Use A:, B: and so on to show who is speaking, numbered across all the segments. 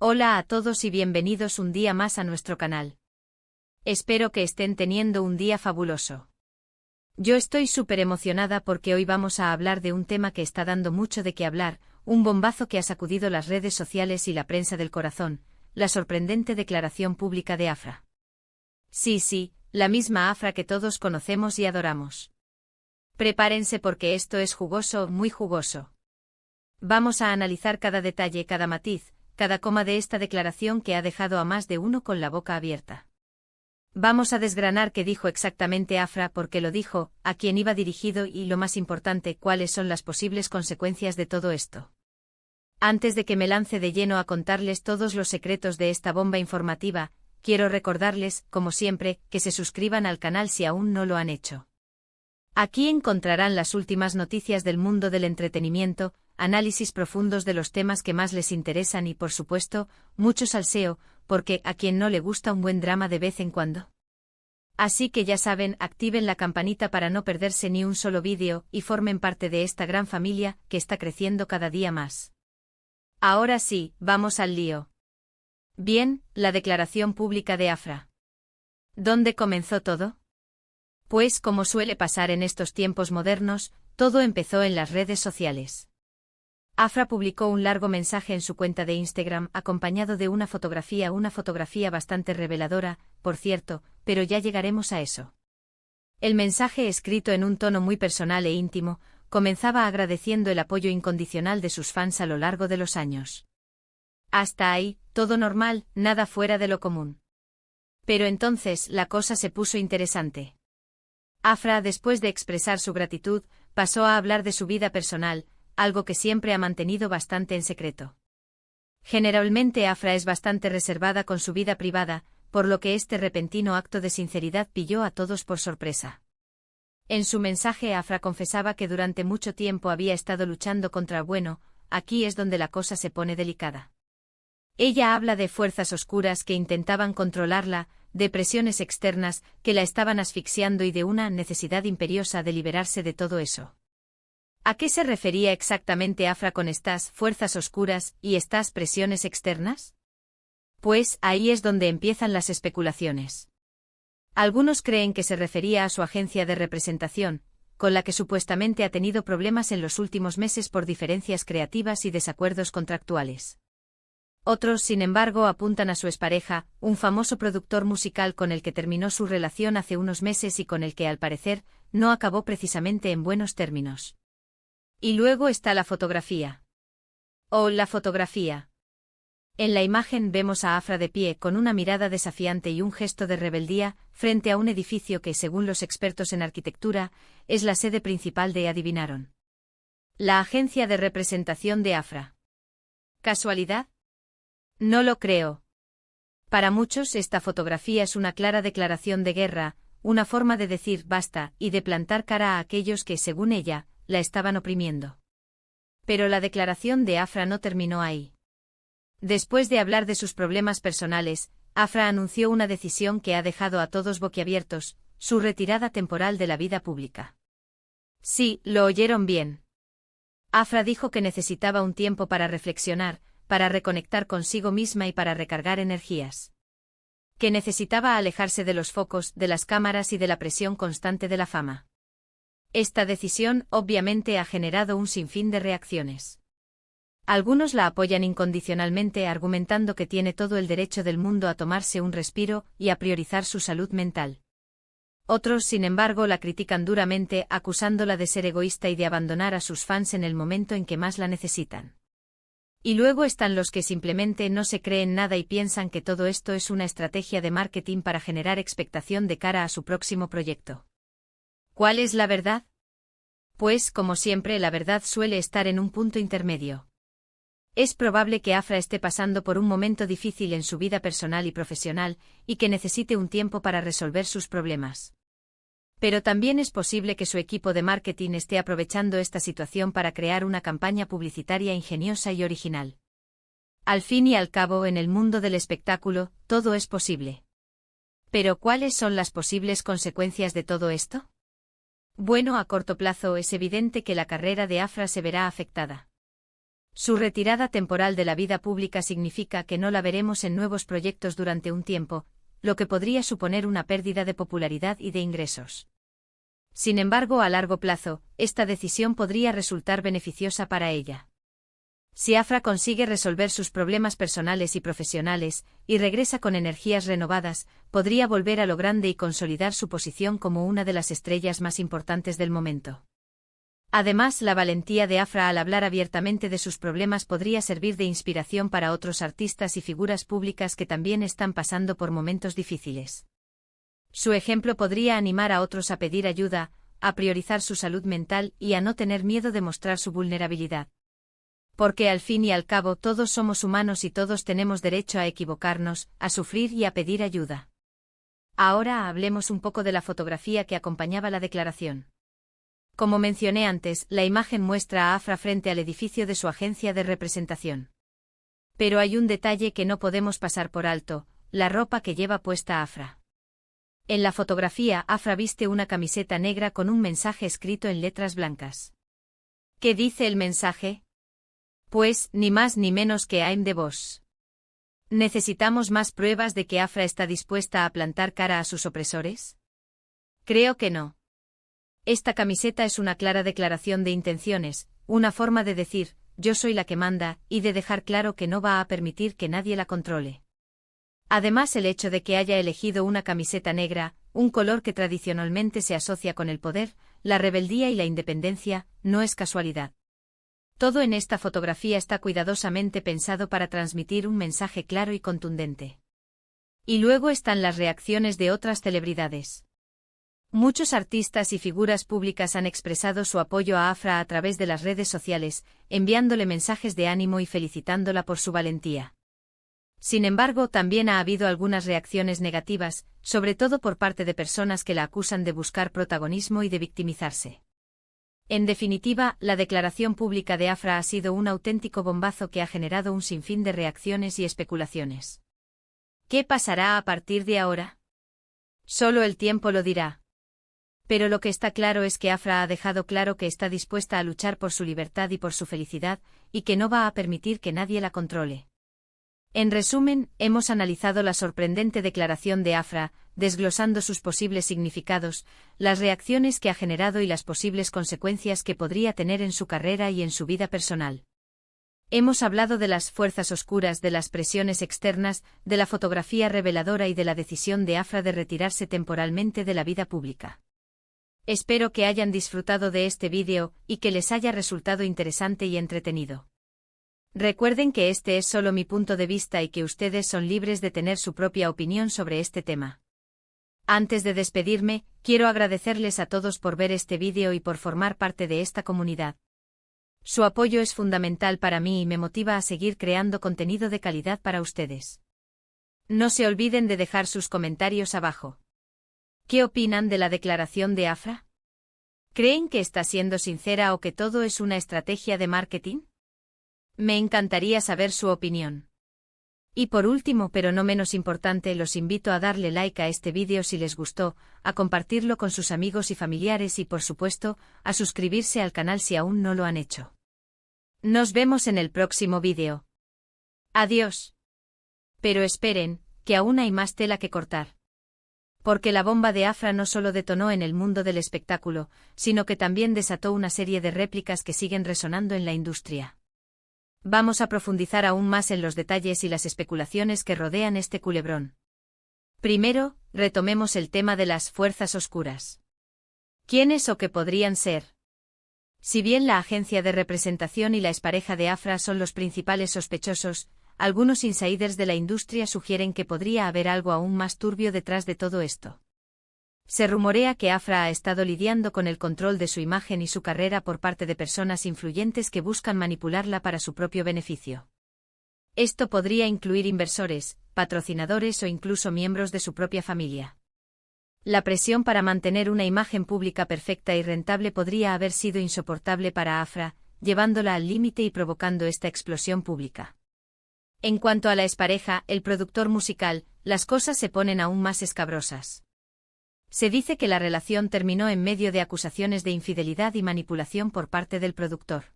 A: Hola a todos y bienvenidos un día más a nuestro canal. Espero que estén teniendo un día fabuloso. Yo estoy súper emocionada porque hoy vamos a hablar de un tema que está dando mucho de qué hablar, un bombazo que ha sacudido las redes sociales y la prensa del corazón, la sorprendente declaración pública de Afra. Sí, la misma Afra que todos conocemos y adoramos. Prepárense porque esto es jugoso, muy jugoso. Vamos a analizar cada detalle, cada matiz, cada coma de esta declaración que ha dejado a más de uno con la boca abierta. Vamos a desgranar qué dijo exactamente Afra, por qué lo dijo, a quién iba dirigido y, lo más importante, cuáles son las posibles consecuencias de todo esto. Antes de que me lance de lleno a contarles todos los secretos de esta bomba informativa, quiero recordarles, como siempre, que se suscriban al canal si aún no lo han hecho. Aquí encontrarán las últimas noticias del mundo del entretenimiento, análisis profundos de los temas que más les interesan y, por supuesto, mucho salseo, porque a quien no le gusta un buen drama de vez en cuando. Así que ya saben, activen la campanita para no perderse ni un solo vídeo y formen parte de esta gran familia que está creciendo cada día más. Ahora sí, vamos al lío. Bien, la declaración pública de Afra. ¿Dónde comenzó todo? Pues, como suele pasar en estos tiempos modernos, todo empezó en las redes sociales. Afra publicó un largo mensaje en su cuenta de Instagram acompañado de una fotografía bastante reveladora, por cierto, pero ya llegaremos a eso. El mensaje, escrito en un tono muy personal e íntimo, comenzaba agradeciendo el apoyo incondicional de sus fans a lo largo de los años. Hasta ahí, todo normal, nada fuera de lo común. Pero entonces la cosa se puso interesante. Afra, después de expresar su gratitud, pasó a hablar de su vida personal, algo que siempre ha mantenido bastante en secreto. Generalmente Afra es bastante reservada con su vida privada, por lo que este repentino acto de sinceridad pilló a todos por sorpresa. En su mensaje Afra confesaba que durante mucho tiempo había estado luchando contra el bueno, aquí es donde la cosa se pone delicada. Ella habla de fuerzas oscuras que intentaban controlarla, de presiones externas que la estaban asfixiando y de una necesidad imperiosa de liberarse de todo eso. ¿A qué se refería exactamente Afra con estas fuerzas oscuras y estas presiones externas? Pues ahí es donde empiezan las especulaciones. Algunos creen que se refería a su agencia de representación, con la que supuestamente ha tenido problemas en los últimos meses por diferencias creativas y desacuerdos contractuales. Otros, sin embargo, apuntan a su expareja, un famoso productor musical con el que terminó su relación hace unos meses y con el que, al parecer, no acabó precisamente en buenos términos. Y luego está la fotografía. La fotografía. En la imagen vemos a Afra de pie con una mirada desafiante y un gesto de rebeldía, frente a un edificio que, según los expertos en arquitectura, es la sede principal de Adivinaron. La agencia de representación de Afra. ¿Casualidad? No lo creo. Para muchos esta fotografía es una clara declaración de guerra, una forma de decir basta y de plantar cara a aquellos que, según ella, la estaban oprimiendo. Pero la declaración de Afra no terminó ahí. Después de hablar de sus problemas personales, Afra anunció una decisión que ha dejado a todos boquiabiertos, su retirada temporal de la vida pública. Sí, lo oyeron bien. Afra dijo que necesitaba un tiempo para reflexionar, para reconectar consigo misma y para recargar energías. Que necesitaba alejarse de los focos, de las cámaras y de la presión constante de la fama. Esta decisión, obviamente, ha generado un sinfín de reacciones. Algunos la apoyan incondicionalmente argumentando que tiene todo el derecho del mundo a tomarse un respiro y a priorizar su salud mental. Otros, sin embargo, la critican duramente acusándola de ser egoísta y de abandonar a sus fans en el momento en que más la necesitan. Y luego están los que simplemente no se creen nada y piensan que todo esto es una estrategia de marketing para generar expectación de cara a su próximo proyecto. ¿Cuál es la verdad? Pues, como siempre, la verdad suele estar en un punto intermedio. Es probable que Afra esté pasando por un momento difícil en su vida personal y profesional, y que necesite un tiempo para resolver sus problemas. Pero también es posible que su equipo de marketing esté aprovechando esta situación para crear una campaña publicitaria ingeniosa y original. Al fin y al cabo, en el mundo del espectáculo, todo es posible. ¿Pero cuáles son las posibles consecuencias de todo esto? Bueno, a corto plazo es evidente que la carrera de Afra se verá afectada. Su retirada temporal de la vida pública significa que no la veremos en nuevos proyectos durante un tiempo, lo que podría suponer una pérdida de popularidad y de ingresos. Sin embargo, a largo plazo, esta decisión podría resultar beneficiosa para ella. Si Afra consigue resolver sus problemas personales y profesionales, y regresa con energías renovadas, podría volver a lo grande y consolidar su posición como una de las estrellas más importantes del momento. Además, la valentía de Afra al hablar abiertamente de sus problemas podría servir de inspiración para otros artistas y figuras públicas que también están pasando por momentos difíciles. Su ejemplo podría animar a otros a pedir ayuda, a priorizar su salud mental y a no tener miedo de mostrar su vulnerabilidad. Porque al fin y al cabo todos somos humanos y todos tenemos derecho a equivocarnos, a sufrir y a pedir ayuda. Ahora hablemos un poco de la fotografía que acompañaba la declaración. Como mencioné antes, la imagen muestra a Afra frente al edificio de su agencia de representación. Pero hay un detalle que no podemos pasar por alto: la ropa que lleva puesta Afra. En la fotografía, Afra viste una camiseta negra con un mensaje escrito en letras blancas. ¿Qué dice el mensaje? Pues, ni más ni menos que I'm the boss. ¿Necesitamos más pruebas de que Afra está dispuesta a plantar cara a sus opresores? Creo que no. Esta camiseta es una clara declaración de intenciones, una forma de decir, yo soy la que manda, y de dejar claro que no va a permitir que nadie la controle. Además, el hecho de que haya elegido una camiseta negra, un color que tradicionalmente se asocia con el poder, la rebeldía y la independencia, no es casualidad. Todo en esta fotografía está cuidadosamente pensado para transmitir un mensaje claro y contundente. Y luego están las reacciones de otras celebridades. Muchos artistas y figuras públicas han expresado su apoyo a Afra a través de las redes sociales, enviándole mensajes de ánimo y felicitándola por su valentía. Sin embargo, también ha habido algunas reacciones negativas, sobre todo por parte de personas que la acusan de buscar protagonismo y de victimizarse. En definitiva, la declaración pública de Afra ha sido un auténtico bombazo que ha generado un sinfín de reacciones y especulaciones. ¿Qué pasará a partir de ahora? Solo el tiempo lo dirá. Pero lo que está claro es que Afra ha dejado claro que está dispuesta a luchar por su libertad y por su felicidad, y que no va a permitir que nadie la controle. En resumen, hemos analizado la sorprendente declaración de Afra, desglosando sus posibles significados, las reacciones que ha generado y las posibles consecuencias que podría tener en su carrera y en su vida personal. Hemos hablado de las fuerzas oscuras, de las presiones externas, de la fotografía reveladora y de la decisión de Afra de retirarse temporalmente de la vida pública. Espero que hayan disfrutado de este vídeo y que les haya resultado interesante y entretenido. Recuerden que este es solo mi punto de vista y que ustedes son libres de tener su propia opinión sobre este tema. Antes de despedirme, quiero agradecerles a todos por ver este vídeo y por formar parte de esta comunidad. Su apoyo es fundamental para mí y me motiva a seguir creando contenido de calidad para ustedes. No se olviden de dejar sus comentarios abajo. ¿Qué opinan de la declaración de Afra? ¿Creen que está siendo sincera o que todo es una estrategia de marketing? Me encantaría saber su opinión. Y por último, pero no menos importante, los invito a darle like a este vídeo si les gustó, a compartirlo con sus amigos y familiares y por supuesto, a suscribirse al canal si aún no lo han hecho. Nos vemos en el próximo vídeo. Adiós. Pero esperen, que aún hay más tela que cortar. Porque la bomba de Afra no solo detonó en el mundo del espectáculo, sino que también desató una serie de réplicas que siguen resonando en la industria. Vamos a profundizar aún más en los detalles y las especulaciones que rodean este culebrón. Primero, retomemos el tema de las fuerzas oscuras. ¿Quiénes o qué podrían ser? Si bien la agencia de representación y la expareja de Afra son los principales sospechosos, algunos insiders de la industria sugieren que podría haber algo aún más turbio detrás de todo esto. Se rumorea que Afra ha estado lidiando con el control de su imagen y su carrera por parte de personas influyentes que buscan manipularla para su propio beneficio. Esto podría incluir inversores, patrocinadores o incluso miembros de su propia familia. La presión para mantener una imagen pública perfecta y rentable podría haber sido insoportable para Afra, llevándola al límite y provocando esta explosión pública. En cuanto a la expareja, el productor musical, las cosas se ponen aún más escabrosas. Se dice que la relación terminó en medio de acusaciones de infidelidad y manipulación por parte del productor.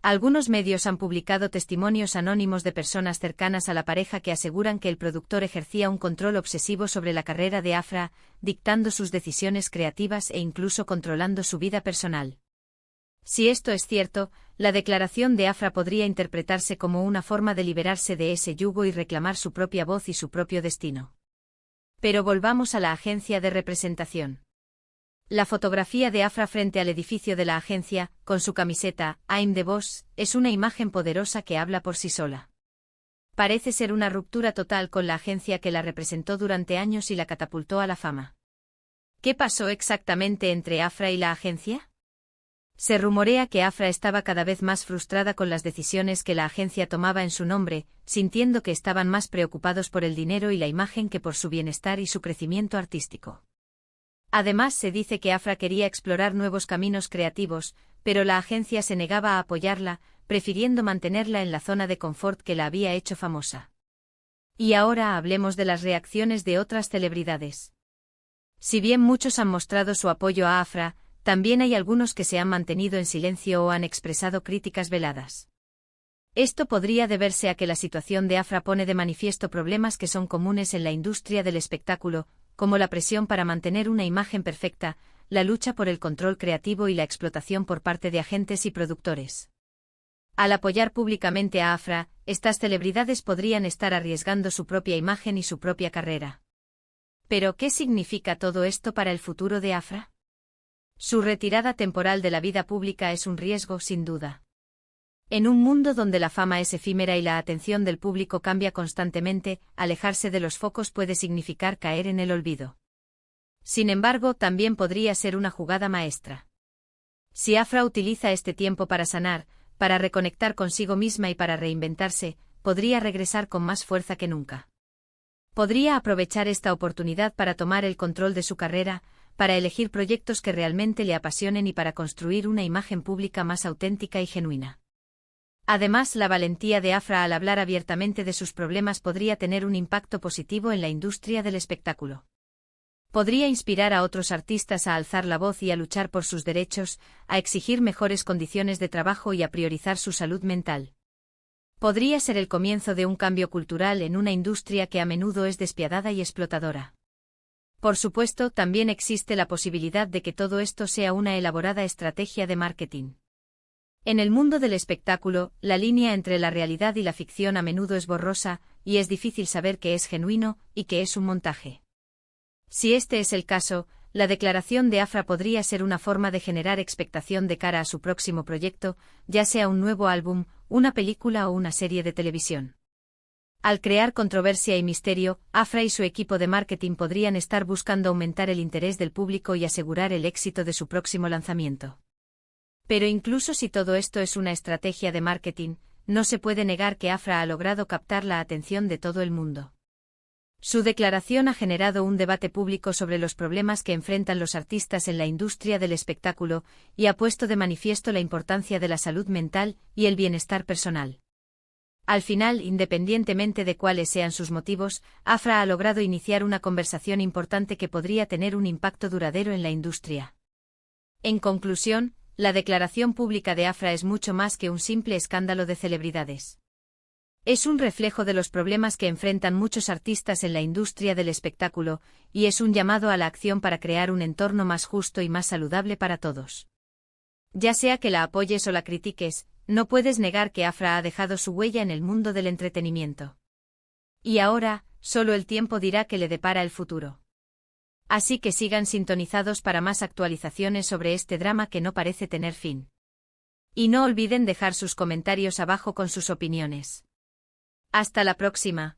A: Algunos medios han publicado testimonios anónimos de personas cercanas a la pareja que aseguran que el productor ejercía un control obsesivo sobre la carrera de Afra, dictando sus decisiones creativas e incluso controlando su vida personal. Si esto es cierto, la declaración de Afra podría interpretarse como una forma de liberarse de ese yugo y reclamar su propia voz y su propio destino. Pero volvamos a la agencia de representación. La fotografía de Afra frente al edificio de la agencia, con su camiseta, I'm the boss, es una imagen poderosa que habla por sí sola. Parece ser una ruptura total con la agencia que la representó durante años y la catapultó a la fama. ¿Qué pasó exactamente entre Afra y la agencia? Se rumorea que Afra estaba cada vez más frustrada con las decisiones que la agencia tomaba en su nombre, sintiendo que estaban más preocupados por el dinero y la imagen que por su bienestar y su crecimiento artístico. Además, se dice que Afra quería explorar nuevos caminos creativos, pero la agencia se negaba a apoyarla, prefiriendo mantenerla en la zona de confort que la había hecho famosa. Y ahora hablemos de las reacciones de otras celebridades. Si bien muchos han mostrado su apoyo a Afra, también hay algunos que se han mantenido en silencio o han expresado críticas veladas. Esto podría deberse a que la situación de Afra pone de manifiesto problemas que son comunes en la industria del espectáculo, como la presión para mantener una imagen perfecta, la lucha por el control creativo y la explotación por parte de agentes y productores. Al apoyar públicamente a Afra, estas celebridades podrían estar arriesgando su propia imagen y su propia carrera. ¿Pero qué significa todo esto para el futuro de Afra? Su retirada temporal de la vida pública es un riesgo, sin duda. En un mundo donde la fama es efímera y la atención del público cambia constantemente, alejarse de los focos puede significar caer en el olvido. Sin embargo, también podría ser una jugada maestra. Si Afra utiliza este tiempo para sanar, para reconectar consigo misma y para reinventarse, podría regresar con más fuerza que nunca. Podría aprovechar esta oportunidad para tomar el control de su carrera, para elegir proyectos que realmente le apasionen y para construir una imagen pública más auténtica y genuina. Además, la valentía de Afra al hablar abiertamente de sus problemas podría tener un impacto positivo en la industria del espectáculo. Podría inspirar a otros artistas a alzar la voz y a luchar por sus derechos, a exigir mejores condiciones de trabajo y a priorizar su salud mental. Podría ser el comienzo de un cambio cultural en una industria que a menudo es despiadada y explotadora. Por supuesto, también existe la posibilidad de que todo esto sea una elaborada estrategia de marketing. En el mundo del espectáculo, la línea entre la realidad y la ficción a menudo es borrosa, y es difícil saber qué es genuino y qué es un montaje. Si este es el caso, la declaración de Afra podría ser una forma de generar expectación de cara a su próximo proyecto, ya sea un nuevo álbum, una película o una serie de televisión. Al crear controversia y misterio, Afra y su equipo de marketing podrían estar buscando aumentar el interés del público y asegurar el éxito de su próximo lanzamiento. Pero incluso si todo esto es una estrategia de marketing, no se puede negar que Afra ha logrado captar la atención de todo el mundo. Su declaración ha generado un debate público sobre los problemas que enfrentan los artistas en la industria del espectáculo y ha puesto de manifiesto la importancia de la salud mental y el bienestar personal. Al final, independientemente de cuáles sean sus motivos, Afra ha logrado iniciar una conversación importante que podría tener un impacto duradero en la industria. En conclusión, la declaración pública de Afra es mucho más que un simple escándalo de celebridades. Es un reflejo de los problemas que enfrentan muchos artistas en la industria del espectáculo, y es un llamado a la acción para crear un entorno más justo y más saludable para todos. Ya sea que la apoyes o la critiques, no puedes negar que Afra ha dejado su huella en el mundo del entretenimiento. Y ahora, solo el tiempo dirá qué le depara el futuro. Así que sigan sintonizados para más actualizaciones sobre este drama que no parece tener fin. Y no olviden dejar sus comentarios abajo con sus opiniones. Hasta la próxima.